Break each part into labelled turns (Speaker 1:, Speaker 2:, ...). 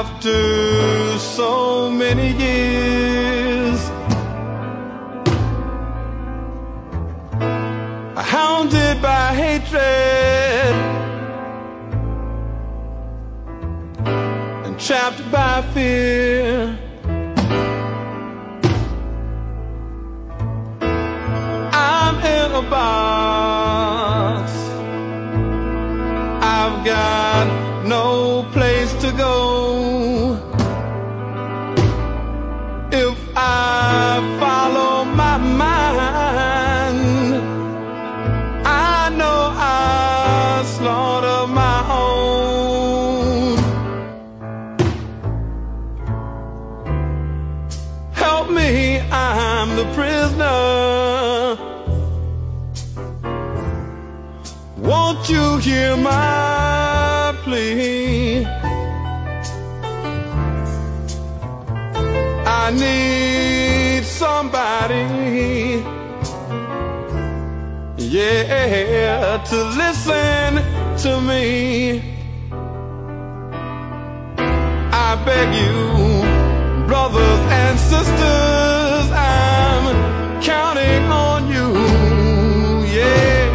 Speaker 1: After so many years, hounded by hatred and trapped by fear, I'm in a box. I've got no place to go. If I follow my mind, I know I slaughter my own. Help me, I'm the prisoner. Won't you hear my plea? I need somebody, yeah, to listen to me. I beg you, brothers and sisters, I'm counting on you, yeah.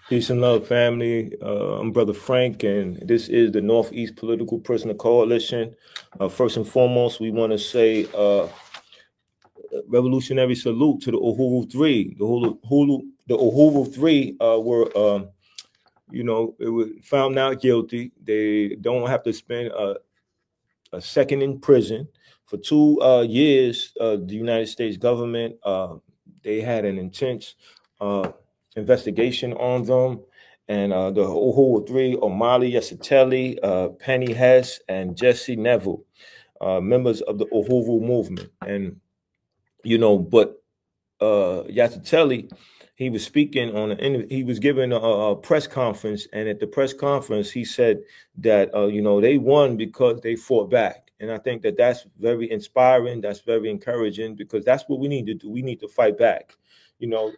Speaker 2: Peace and love, family. I'm Brother Frank, and this is the Northeast Political Prisoner Coalition. First and foremost, we want to say revolutionary salute to the Uhuru Three. The Uhuru Three were, it was found not guilty. They don't have to spend a second in prison. For 2 years, the United States government, they had an intense investigation on them, and the Uhuru Three, Omali Yeshitela, Penny Hess, and Jesse Neville, members of the Uhuru movement. And but Yeshitela, he was speaking he was giving a press conference, and at the press conference he said that they won because they fought back. And I think that that's very inspiring, that's very encouraging, because that's what we need to do. We need to fight back.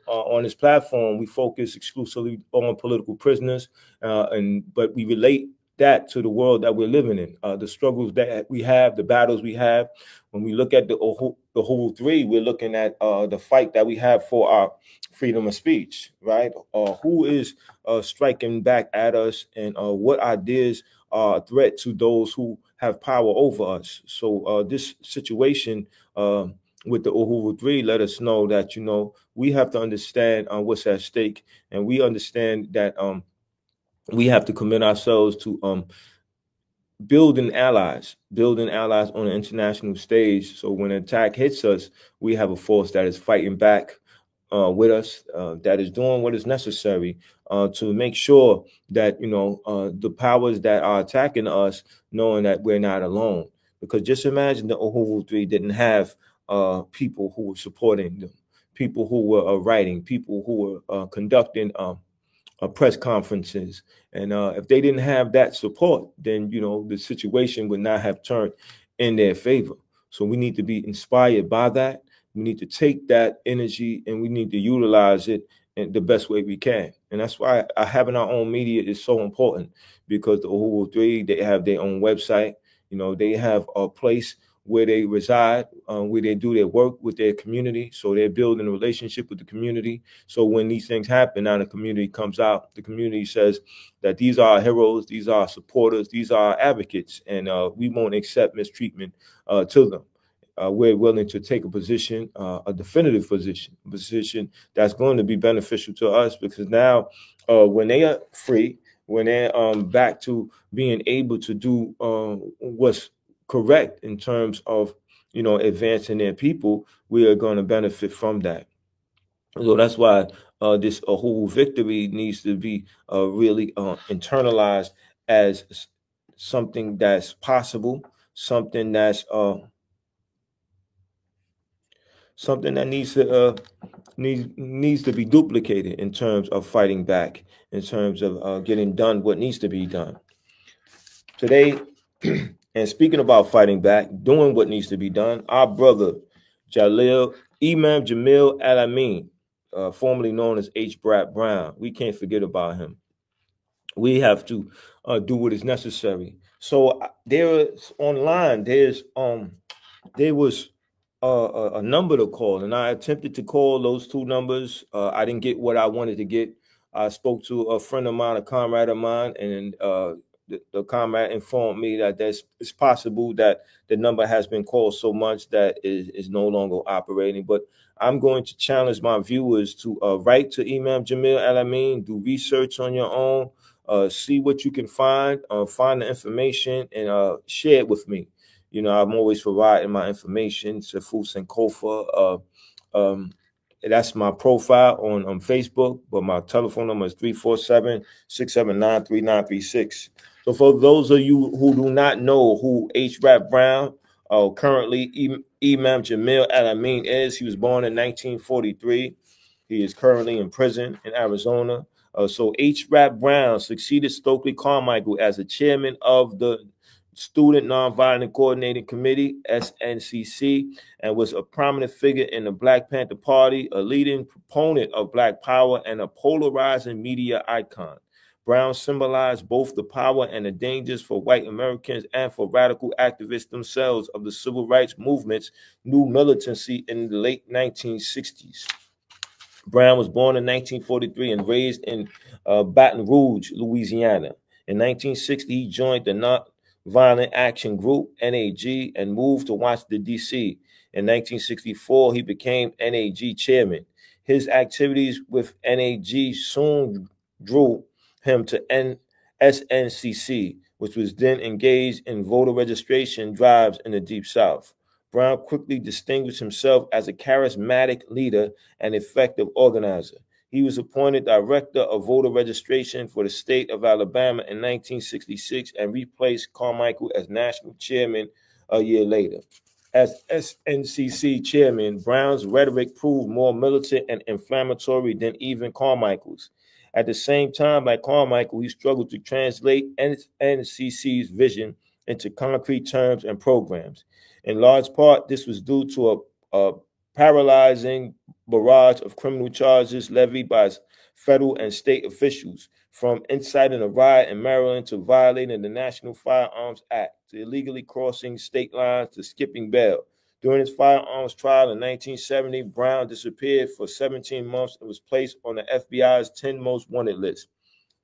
Speaker 2: On this platform, we focus exclusively on political prisoners, but we relate that to the world that we're living in, the struggles that we have, the battles we have. When we look at the Uhuru Three, we're looking at the fight that we have for our freedom of speech, right? Who is striking back at us, and what ideas are a threat to those who have power over us? So this situation with the Uhuru Three let us know that, we have to understand what's at stake, and we understand that we have to commit ourselves to building allies on the international stage. So when an attack hits us, we have a force that is fighting back with us, that is doing what is necessary to make sure that, the powers that are attacking us, knowing that we're not alone. Because just imagine the Uhuru Three didn't have people who were supporting them, people who were writing, people who were conducting press conferences. And if they didn't have that support, then, the situation would not have turned in their favor. So we need to be inspired by that. We need to take that energy and we need to utilize it in the best way we can. And that's why having our own media is so important, because the Uhuru Three, they have their own website. They have a place where they reside, where they do their work with their community. So they're building a relationship with the community. So when these things happen, now the community comes out. The community says that these are our heroes, these are our supporters, these are our advocates, and we won't accept mistreatment to them. We're willing to take a position, a definitive position that's going to be beneficial to us, because now when they are free, when they're back to being able to do what's correct in terms of, advancing their people, we are going to benefit from that. So that's why this Uhuru victory needs to be really internalized as something that's possible, something that's something that needs to be duplicated in terms of fighting back, in terms of getting done what needs to be done today. And speaking about fighting back, doing what needs to be done, our brother Jalil Imam Jamil Al-Amin, formerly known as H. Brad Brown. We can't forget about him. We have to do what is necessary. So there is online. There was a number to call, and I attempted to call those two numbers. I didn't get what I wanted to get. I spoke to a friend of mine, a comrade of mine, and the comrade informed me that it's possible that the number has been called so much that is no longer operating. But I'm going to challenge my viewers to write to Imam Jamil Al-Amin, do research on your own, see what you can find the information, and share it with me. You know, I'm always providing my information to Fus and Kofa. That's my profile on Facebook, but my telephone number is 347-679-3936. So for those of you who do not know who H. Rap Brown, currently Imam Jamil Al-Amin is, he was born in 1943. He is currently in prison in Arizona. So H. Rap Brown succeeded Stokely Carmichael as the chairman of the Student Nonviolent Coordinating Committee, SNCC, and was a prominent figure in the Black Panther Party, a leading proponent of Black power, and a polarizing media icon. Brown symbolized both the power and the dangers for white Americans and for radical activists themselves of the civil rights movement's new militancy in the late 1960s. Brown was born in 1943 and raised in Baton Rouge, Louisiana. In 1960, he joined the Nonviolent Action Group, NAG, and moved to Washington, D.C. In 1964, he became NAG chairman. His activities with NAG soon drew him to SNCC, which was then engaged in voter registration drives in the Deep South. Brown quickly distinguished himself as a charismatic leader and effective organizer. He was appointed director of voter registration for the state of Alabama in 1966 and replaced Carmichael as national chairman a year later. As SNCC chairman, Brown's rhetoric proved more militant and inflammatory than even Carmichael's. At the same time, like Carmichael, he struggled to translate SNCC's vision into concrete terms and programs. In large part, this was due to a paralyzing barrage of criminal charges levied by federal and state officials, from inciting a riot in Maryland to violating the National Firearms Act, to illegally crossing state lines to skipping bail. During his firearms trial in 1970, Brown disappeared for 17 months and was placed on the FBI's 10 most wanted list.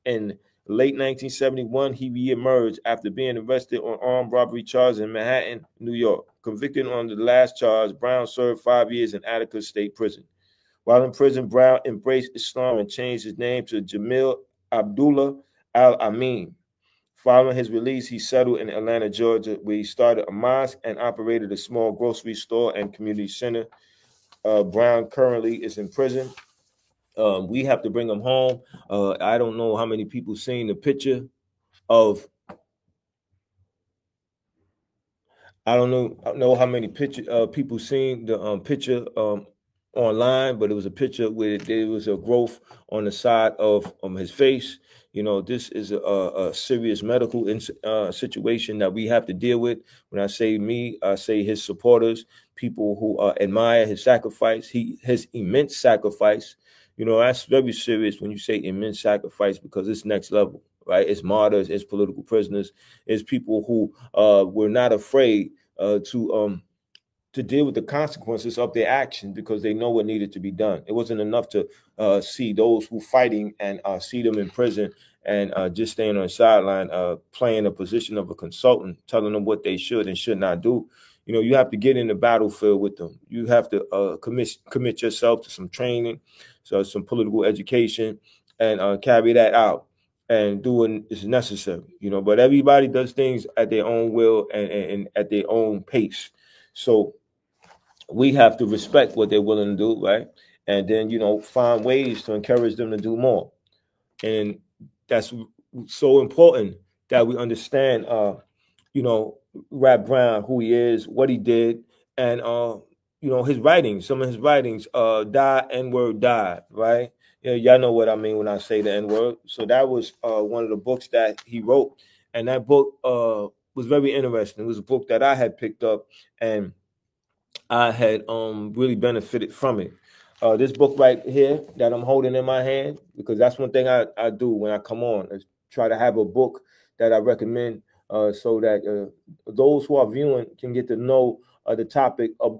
Speaker 2: In late 1971, he reemerged after being arrested on armed robbery charges in Manhattan, New York. Convicted on the last charge, Brown served 5 years in Attica State Prison. While in prison, Brown embraced Islam and changed his name to Jamil Abdullah Al-Amin. Following his release, he settled in Atlanta, Georgia, where he started a mosque and operated a small grocery store and community center. Brown currently is in prison. We have to bring him home. I don't know how many people seen the picture of. I don't know how many people seen the picture online, but it was a picture where there was a growth on the side of his face. You know, this is a serious medical situation that we have to deal with. When I say me, I say his supporters, people who admire his sacrifice, his immense sacrifice. You know, that's very serious when you say immense sacrifice, because it's next level, right? It's martyrs, it's political prisoners, it's people who were not afraid to deal with the consequences of their actions because they know what needed to be done. It wasn't enough to see those who fighting and see them in prison and just staying on the sideline, playing a position of a consultant, telling them what they should and should not do. You know, you have to get in the battlefield with them. You have to commit yourself to some training, so some political education, and carry that out and do what is necessary. You know, but everybody does things at their own will and at their own pace. So we have to respect what they're willing to do, right? And then, you know, find ways to encourage them to do more. And that's so important that we understand, you know, Rap Brown, who he is, what he did, and, you know, his writings, some of his writings, Die, N-Word, Die, right? Yeah, y'all know what I mean when I say the N-Word. So that was one of the books that he wrote. And that book was very interesting. It was a book that I had picked up, and I had really benefited from it. This book right here that I'm holding in my hand, because that's one thing I do when I come on, is try to have a book that I recommend so that those who are viewing can get to know the topic a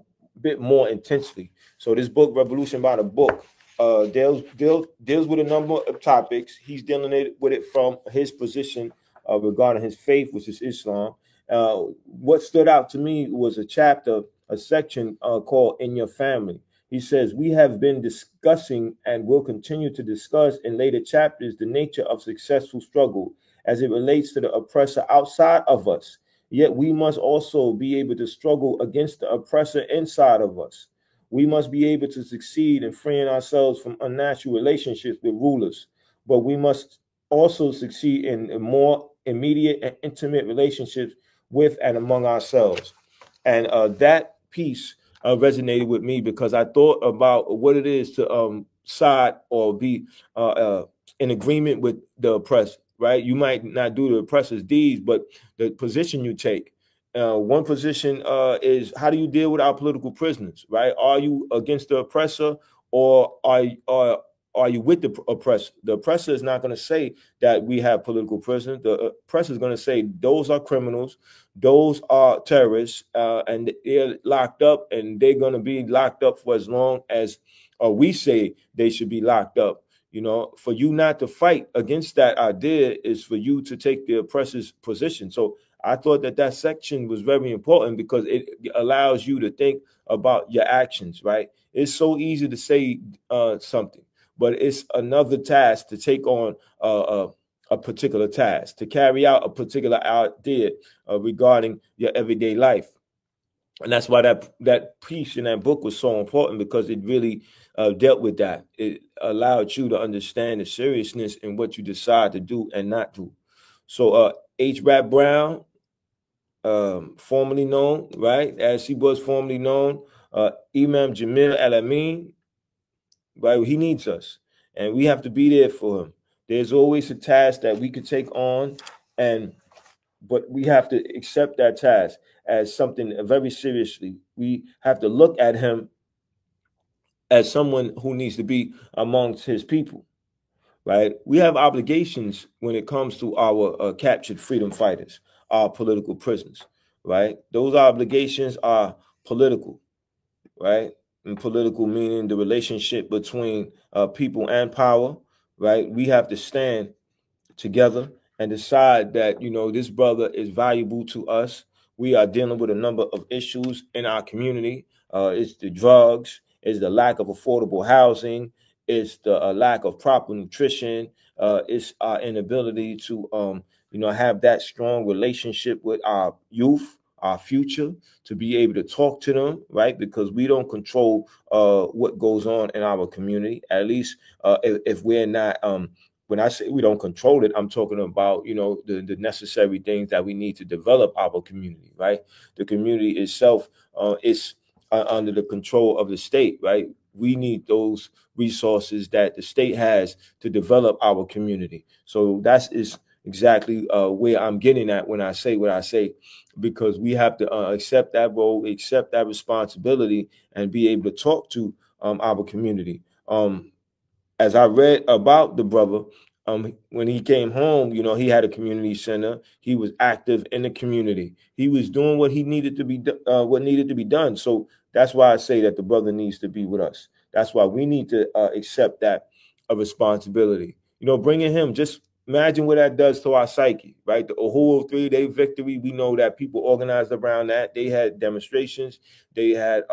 Speaker 2: bit more intensely. So this book, Revolution by the Book, deals with a number of topics. He's dealing with it from his position regarding his faith, which is Islam. What stood out to me was a section called In Your Family. He says, we have been discussing and will continue to discuss in later chapters the nature of successful struggle as it relates to the oppressor outside of us. Yet we must also be able to struggle against the oppressor inside of us. We must be able to succeed in freeing ourselves from unnatural relationships with rulers, but we must also succeed in more immediate and intimate relationships with and among ourselves. And that piece resonated with me because I thought about what it is to side or be in agreement with the oppressed, right? You might not do the oppressor's deeds, but the position you take. One position is, how do you deal with our political prisoners, right? Are you against the oppressor, or are you with the oppressor? The oppressor is not going to say that we have political prisoners. The oppressor is going to say those are criminals, those are terrorists, and they're locked up, and they're going to be locked up for as long as we say they should be locked up. You know, for you not to fight against that idea is for you to take the oppressor's position. So I thought that section was very important because it allows you to think about your actions, right? It's so easy to say something, but it's another task to take on a particular task, to carry out a particular idea regarding your everyday life. And that's why that piece in that book was so important, because it really dealt with that. It allowed you to understand the seriousness in what you decide to do and not do. So H. Rap Brown, formerly known, right, as he was formerly known, Imam Jamil Al-Amin, right, he needs us, and we have to be there for him. There's always a task that we could take on, but we have to accept that task as something very seriously. We have to look at him as someone who needs to be amongst his people, right? We have obligations when it comes to our captured freedom fighters, our political prisoners, right? Those obligations are political, right? And political meaning the relationship between people and power, right? We have to stand together and decide that, you know, this brother is valuable to us. We are dealing with a number of issues in our community. It's the drugs, it's the lack of affordable housing, it's the lack of proper nutrition, it's our inability to, have that strong relationship with our youth, our future, to be able to talk to them, right? Because we don't control what goes on in our community, at least if we're not when I say we don't control it, I'm talking about, the necessary things that we need to develop our community, right? The community itself is under the control of the state, right? We need those resources that the state has to develop our community. So that is exactly where I'm getting at when I say what I say, because we have to accept that role, accept that responsibility, and be able to talk to our community. As I read about the brother, when he came home, he had a community center. He was active in the community. He was doing what needed to be done. So that's why I say that the brother needs to be with us. That's why we need to accept that responsibility. Bringing him, just imagine what that does to our psyche, right? The Uhuru 3-day victory. We know that people organized around that. They had demonstrations. They had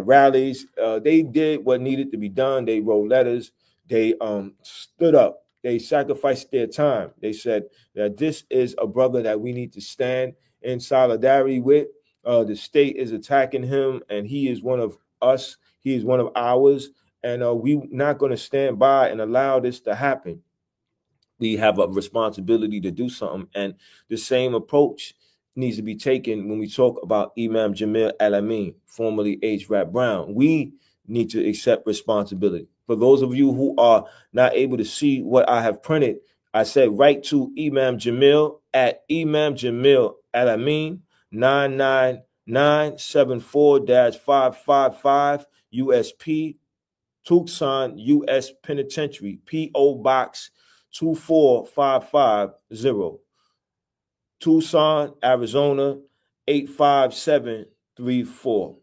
Speaker 2: rallies. They did what needed to be done. They wrote letters. They stood up. They sacrificed their time. They said that this is a brother that we need to stand in solidarity with. The state is attacking him, and he is one of us. He is one of ours, and we're not going to stand by and allow this to happen. We have a responsibility to do something, and the same approach needs to be taken when we talk about Imam Jamil Al-Amin, formerly H. Rap Brown. We need to accept responsibility. For those of you who are not able to see what I have printed, I said write to Imam Jamil at Imam Jamil Al-Amin 99 974-555 USP, Tucson, U.S. Penitentiary, P.O. Box 24550, Tucson, Arizona 85734.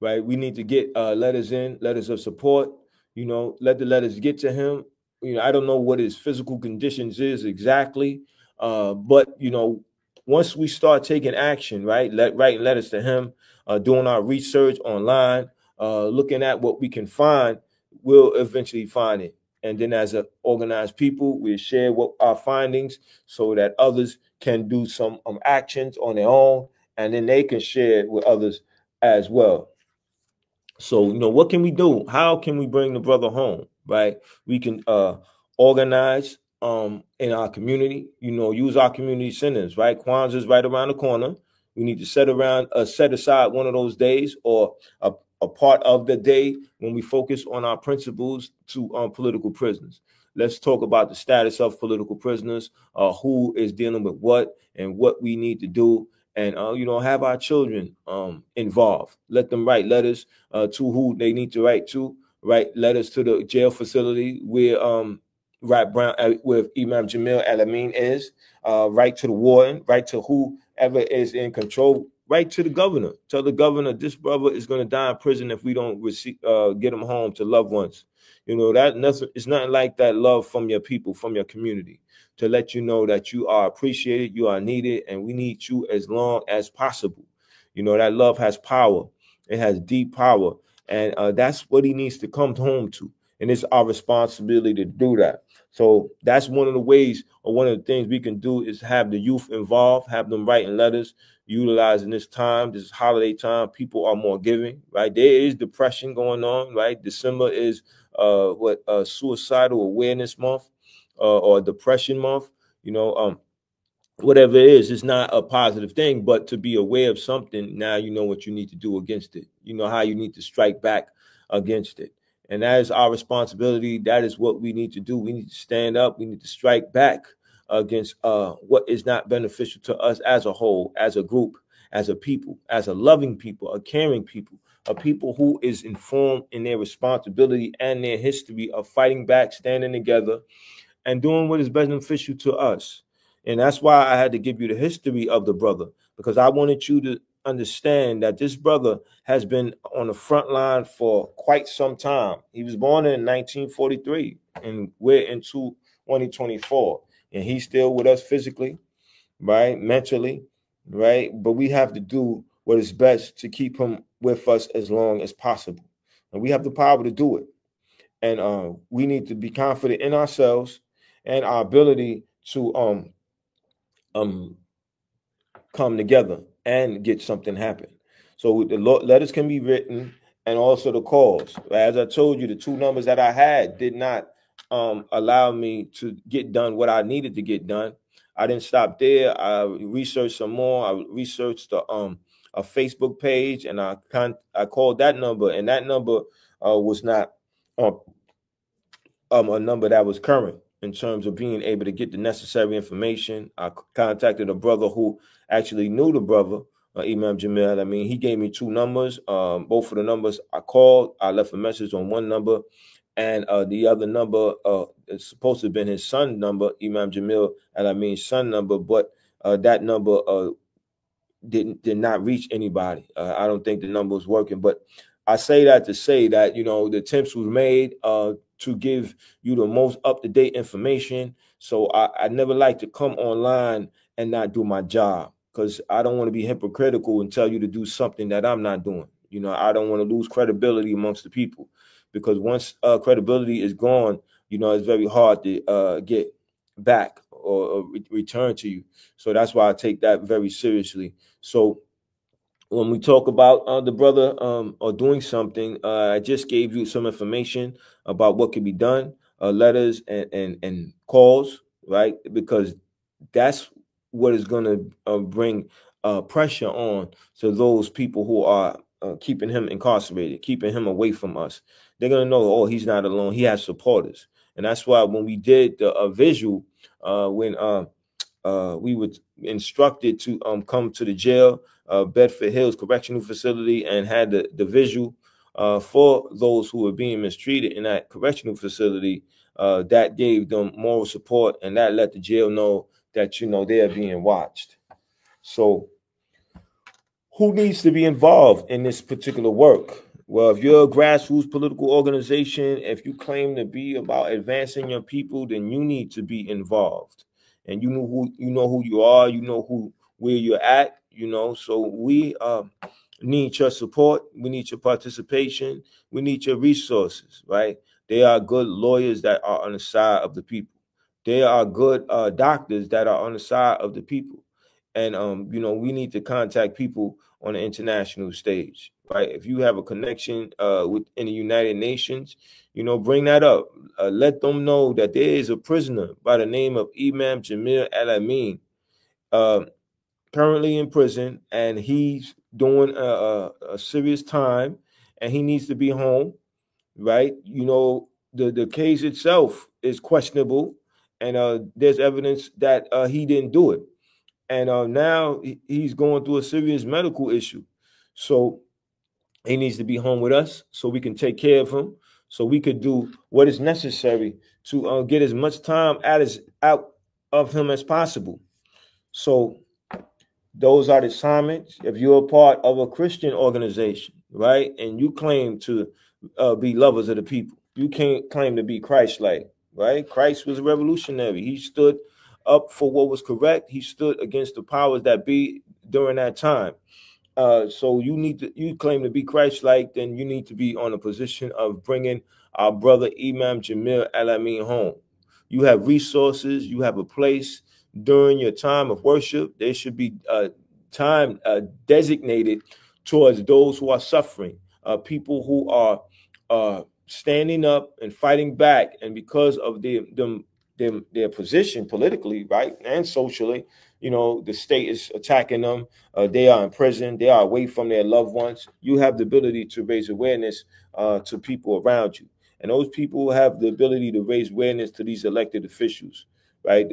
Speaker 2: Right, we need to get letters in, letters of support. Let the letters get to him. I don't know what his physical conditions is exactly, but once we start taking action, right, writing letters to him, doing our research online, looking at what we can find, we'll eventually find it. And then as an organized people, we'll share what our findings so that others can do some actions on their own, and then they can share it with others as well. So, what can we do? How can we bring the brother home, right? We can organize in our community, use our community centers, right? Kwanzaa is right around the corner. We need to set aside one of those days or a part of the day when we focus on our principles to political prisoners. Let's talk about the status of political prisoners, who is dealing with what, and what we need to do. And have our children involved. Let them write letters to who they need to write to. Write letters to the jail facility where with Imam Jamil Al-Amin is. Write to the warden. Write to whoever is in control. Write to the governor. Tell the governor this brother is going to die in prison if we don't get him home to loved ones. It's nothing like that love from your people, from your community, to let you know that you are appreciated, you are needed, and we need you as long as possible. That love has power. It has deep power. And that's what he needs to come home to. And it's our responsibility to do that. So that's one of the ways, or one of the things we can do, is have the youth involved, have them writing letters, utilizing this time, this holiday time. People are more giving, right? There is depression going on, right? December is Suicidal Awareness Month. Or Depression Month, whatever it is, it's not a positive thing, but to be aware of something, now you know what you need to do against it. You know how you need to strike back against it. And that is our responsibility. That is what we need to do. We need to stand up. We need to strike back against what is not beneficial to us as a whole, as a group, as a people, as a loving people, a caring people, a people who is informed in their responsibility and their history of fighting back, standing together, and doing what is beneficial to us. And that's why I had to give you the history of the brother, because I wanted you to understand that this brother has been on the front line for quite some time. He was born in 1943, and we're into 2024, and he's still with us physically, right, mentally, right? But we have to do what is best to keep him with us as long as possible. And we have the power to do it. And we need to be confident in ourselves and our ability to come together and get something happen. So the letters can be written, and also the calls. As I told you, the two numbers that I had did not allow me to get done what I needed to get done. I didn't stop there. I researched some more. I researched a Facebook page, and I called that number, and that number was not a number that was current in terms of being able to get the necessary information. I contacted a brother who actually knew the brother, Imam Jamil. I mean, he gave me two numbers. Both of the numbers I called, I left a message on one number, and the other number is supposed to have been his son number, Imam Jamil, and I mean son number, but that number did not reach anybody. I don't think the number was working, but I say that to say that, the attempts were made to give you the most up-to-date information. So I never like to come online and not do my job, because I don't want to be hypocritical and tell you to do something that I'm not doing. I don't want to lose credibility amongst the people, because once credibility is gone, it's very hard to get back or return to you. So that's why I take that very seriously. So when we talk about the brother or doing something, I just gave you some information about what can be done, letters and calls, right? Because that's what is going to bring pressure on to those people who are keeping him incarcerated, keeping him away from us. They're going to know, oh, he's not alone. He has supporters. And that's why when we did the visual, when we were instructed to come to the jail, Bedford Hills Correctional Facility, and had the visual for those who were being mistreated in that correctional facility. That gave them moral support, and that let the jail know that they are being watched. So who needs to be involved in this particular work? Well, if you're a grassroots political organization, if you claim to be about advancing your people, then you need to be involved. And you know who you are, where you're at, So we need your support, we need your participation, we need your resources, right? There are good lawyers that are on the side of the people. There are good doctors that are on the side of the people. And we need to contact people on the international stage, right? If you have a connection in the United Nations, bring that up. Let them know that there is a prisoner by the name of Imam Jamil Al-Amin, currently in prison, and he's doing a serious time, and he needs to be home, right? The case itself is questionable, and there's evidence that he didn't do it. And now he's going through a serious medical issue. So he needs to be home with us so we can take care of him, so we could do what is necessary to get as much time out of him as possible. So those are the assignments. If you're a part of a Christian organization, right, and you claim to be lovers of the people, you can't claim to be Christ-like, right? Christ was a revolutionary. He stood up for what was correct. He stood against the powers that be during that time. So you claim to be Christ-like, then you need to be on a position of bringing our brother Imam Jamil Al-Amin home. You have resources, you have a place during your time of worship. There should be time designated towards those who are suffering, people who are standing up and fighting back, and because of their position politically, right, and socially, the state is attacking them. They are in prison. They are away from their loved ones. You have the ability to raise awareness to people around you, and those people have the ability to raise awareness to these elected officials, right?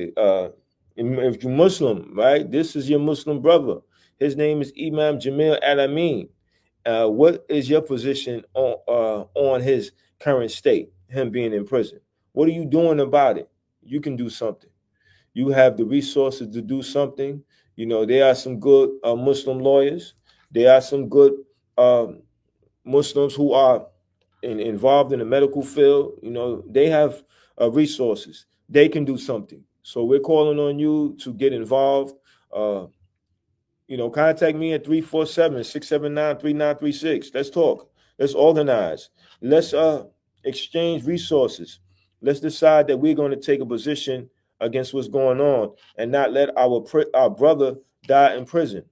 Speaker 2: If you're Muslim, right, this is your Muslim brother. His name is Imam Jamil Al-Amin. What is your position on his current state, him being in prison? What are you doing about it? You can do something. You have the resources to do something. There are some good Muslim lawyers. There are some good Muslims who are involved in the medical field. They have resources. They can do something. So we're calling on you to get involved. Contact me at 347-679-3936. Let's talk. Let's organize. Let's exchange resources. Let's decide that we're going to take a position against what's going on and not let our brother die in prison,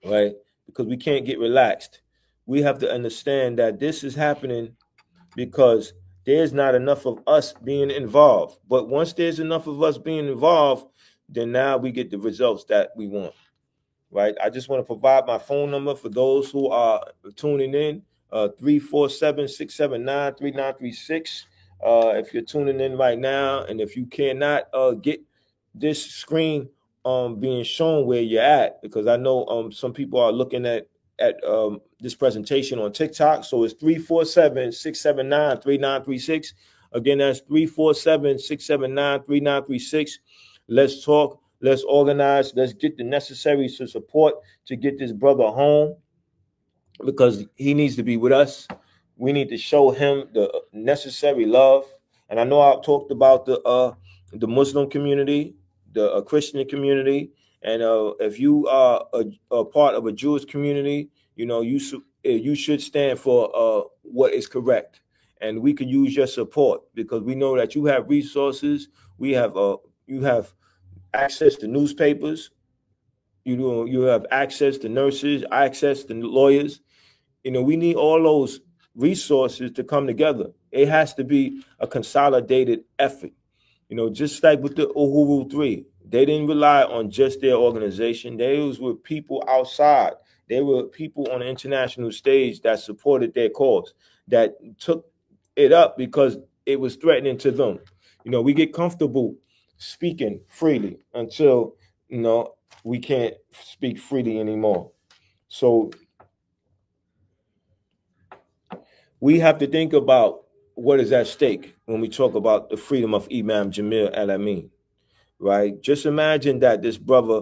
Speaker 2: right? Because we can't get relaxed. We have to understand that this is happening because there's not enough of us being involved. But once there's enough of us being involved, then now we get the results that we want, right? I just want to provide my phone number for those who are tuning in, 347-679-3936. If you're tuning in right now, and if you cannot get this screen being shown where you're at, because I know some people are looking at this presentation on TikTok. So it's 347-679-3936. Again, that's 347-679-3936. Let's talk. Let's organize. Let's get the necessary support to get this brother home, because he needs to be with us. We need to show him the necessary love. And I know I've talked about the Muslim community, the Christian community, and if you are a part of a Jewish community, you should stand for what is correct. And we can use your support because we know that you have resources. You have access to newspapers. You have access to nurses, access to lawyers. We need all those resources to come together. It has to be a consolidated effort. Just like with the Uhuru 3, they didn't rely on just their organization. They was with people outside. They were people on the international stage that supported their cause, that took it up because it was threatening to them. We get comfortable speaking freely until, we can't speak freely anymore. So we have to think about what is at stake when we talk about the freedom of Imam Jamil Al-Amin, right? Just imagine that this brother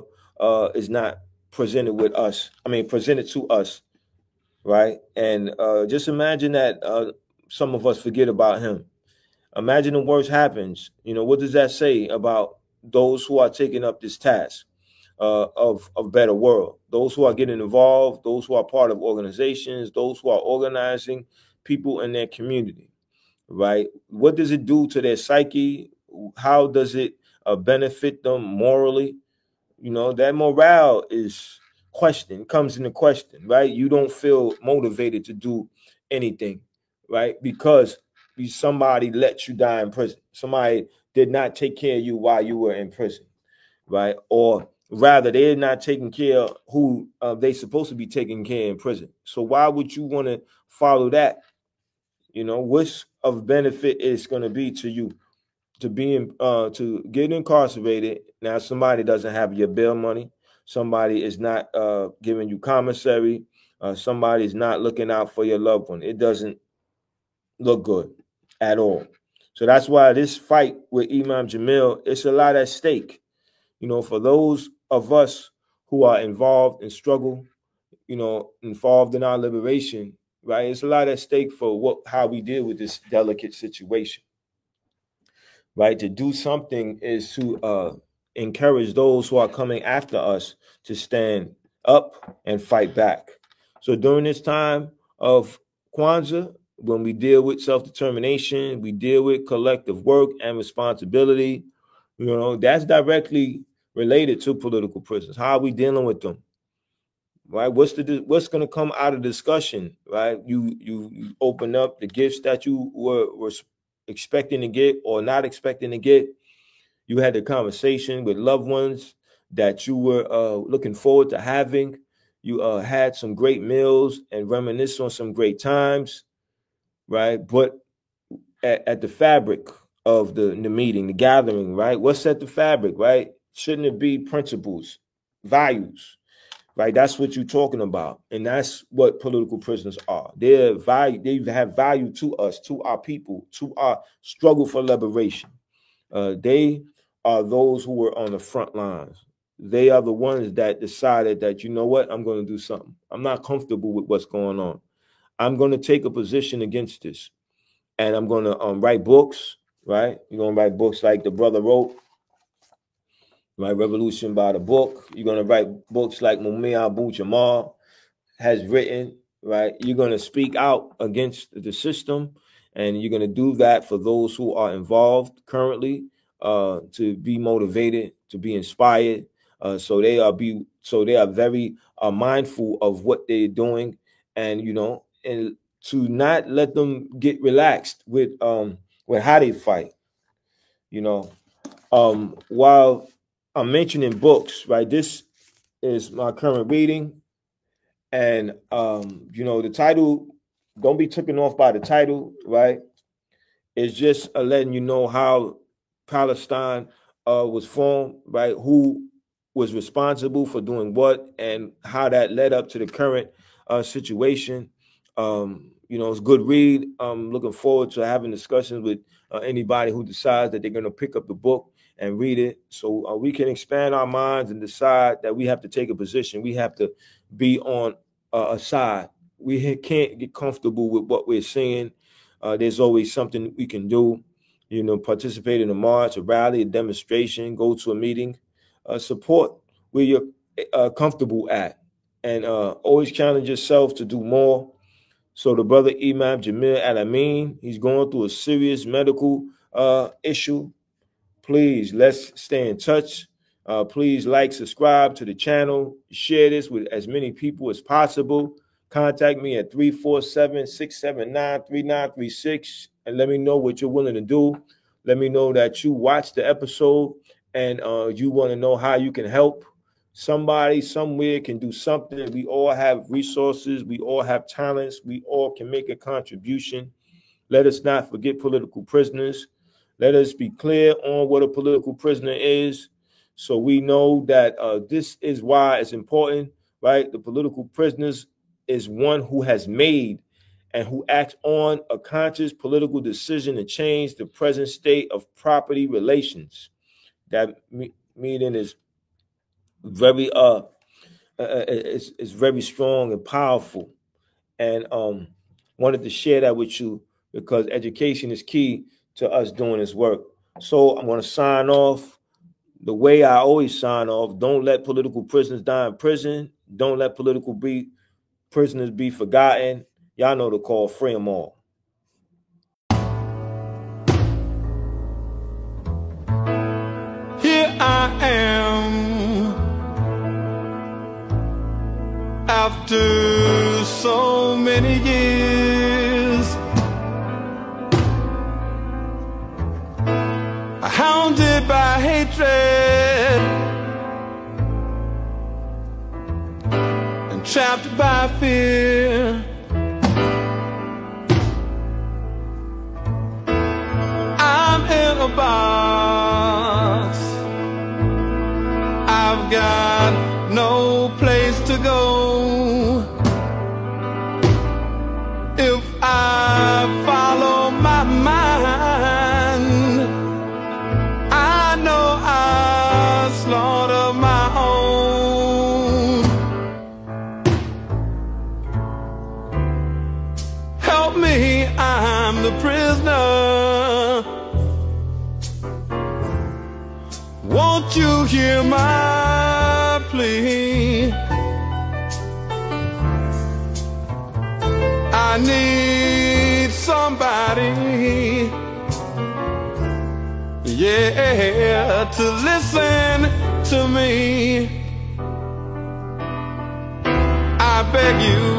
Speaker 2: is not presented to us, right? And just imagine that some of us forget about him. Imagine the worst happens. What does that say about those who are taking up this task of a better world? Those who are getting involved, those who are part of organizations, those who are organizing people in their community, right? What does it do to their psyche? How does it benefit them morally? That morale comes into question, right? You don't feel motivated to do anything, right? Because somebody let you die in prison. Somebody did not take care of you while you were in prison, right? Or rather, they're not taking care of who they supposed to be taking care in prison. So why would you want to follow that? What's of benefit is going to be to you to get incarcerated. Now, somebody doesn't have your bail money. Somebody is not giving you commissary. Somebody is not looking out for your loved one. It doesn't look good at all. So that's why this fight with Imam Jamil, it's a lot at stake. For those of us who are involved in struggle, involved in our liberation, right? It's a lot at stake for how we deal with this delicate situation. Right, to do something is to encourage those who are coming after us to stand up and fight back. So during this time of Kwanzaa, when we deal with self-determination, we deal with collective work and responsibility, that's directly related to political prisoners. How are we dealing with them? Right? What's going to come out of discussion? Right? You open up the gifts that you were expecting to get or not expecting to get. You had the conversation with loved ones that you were looking forward to having. You had some great meals and reminisce on some great times, right? But at the fabric of the meeting, the gathering, right? What's at the fabric, right? Shouldn't it be principles, values? Right, that's what you're talking about, and that's what political prisoners are. They have value to us, to our people, to our struggle for liberation. They are those who were on the front lines. They are the ones that decided that, I'm going to do something. I'm not comfortable with what's going on. I'm going to take a position against this, and I'm going to write books. Right, you're going to write books like the brother wrote. Right, Revolution by the Book. You're going to write books like Mumia Abu Jamal has written, right? You're going to speak out against the system, and you're going to do that for those who are involved currently to be motivated, to be inspired. So they are very mindful of what they're doing, and and to not let them get relaxed with how they fight. While I'm mentioning books, right? This is my current reading, and the title. Don't be taken off by the title, right? It's just letting you know how Palestine was formed, right? Who was responsible for doing what, and how that led up to the current situation. It's a good read. I'm looking forward to having discussions with anybody who decides that they're going to pick up the book and read it, so we can expand our minds and decide that we have to take a position. We have to be on a side. We can't get comfortable with what we're seeing. There's always something we can do. Participate in a march, a rally, a demonstration, go to a meeting, support where you're comfortable at, and always challenge yourself to do more. So the brother Imam Jamil Al-Amin, he's going through a serious medical issue. Please, let's stay in touch. Please like, subscribe to the channel, share this with as many people as possible. Contact me at 347-679-3936 and let me know what you're willing to do. Let me know that you watched the episode and you want to know how you can help. Somebody somewhere can do something. We all have resources. We all have talents. We all can make a contribution. Let us not forget political prisoners. Let us be clear on what a political prisoner is, so we know that this is why it's important, right? The political prisoners is one who has made and who acts on a conscious political decision to change the present state of property relations. That meaning is very it's very strong and powerful, and wanted to share that with you because education is key to us doing this work. So I'm going to sign off the way I always sign off. Don't let political prisoners die in prison. Don't let political prisoners be forgotten. Y'all know the call. Free them all.
Speaker 1: Here I am, after so many years, hounded by hatred and trapped by fear. I'm in a box, I've got no place to go. If I follow my mind, I know I slaughter my own. Help me, I'm the prisoner. Won't you hear my plea? I need somebody, yeah, to listen to me. I beg you,